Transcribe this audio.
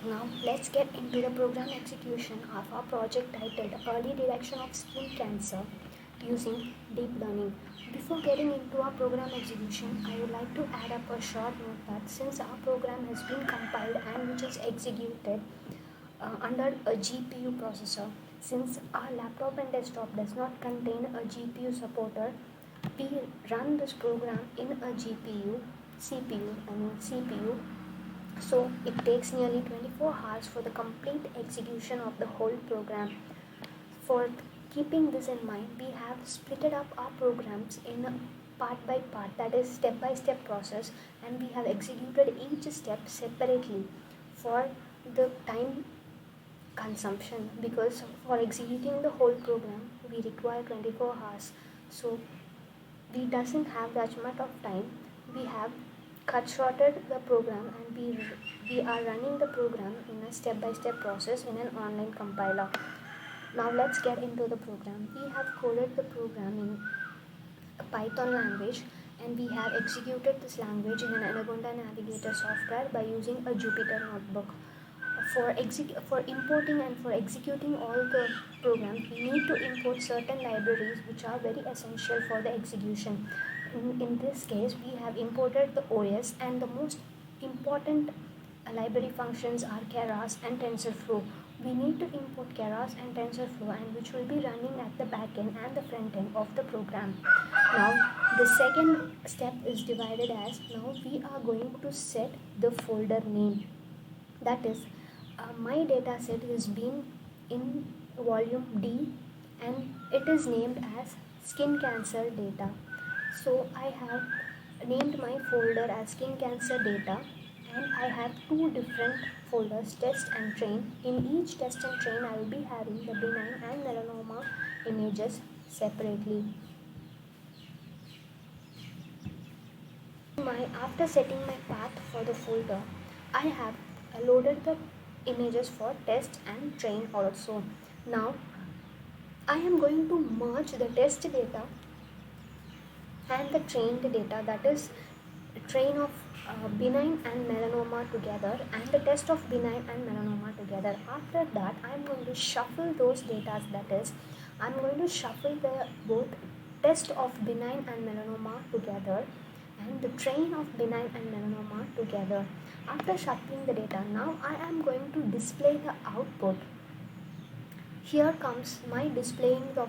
Now let's get into the program execution of our project titled Early Detection of Skin Cancer using Deep Learning. Before getting into our program execution, I would like to add up a short note that since our program has been compiled and which is executed under a GPU processor, since our laptop and desktop does not contain a GPU supporter, we run this program in a CPU, so it takes nearly 24 hours for the complete execution of the whole program. For keeping this in mind, we have splitted up our programs in a part by part, that is step by step process, and we have executed each step separately for the time consumption, because for executing the whole program we require 24 hours. So we doesn't have that much of time. We have cut shorted the program, and we are running the program in a step-by-step process in an online compiler. Now let's get into the program. We have coded the program in a Python language, and we have executed this language in an Anaconda Navigator software by using a Jupyter notebook. For importing and for executing all the programs, we need to import certain libraries which are very essential for the execution. In this case, we have imported the OS, and the most important library functions are Keras and TensorFlow. We need to import Keras and TensorFlow, and which will be running at the back end and the front end of the program. Now, the second step is divided as, now we are going to set the folder name. That is, my data set is being in volume D, and it is named as skin cancer data. So I have named my folder as skin cancer data, and I have two different folders, test and train. In each test and train, I will be having the benign and melanoma images separately. After setting my path for the folder, I have loaded the images for test and train also. Now I am going to merge the test data and the trained data, that is train of benign and melanoma together, and the test of benign and melanoma together. After that, I am going to shuffle those data, that is I am going to shuffle the both test of benign and melanoma together and the train of benign and melanoma together. After shuffling the data, now I am going to display the output. Here comes my displaying of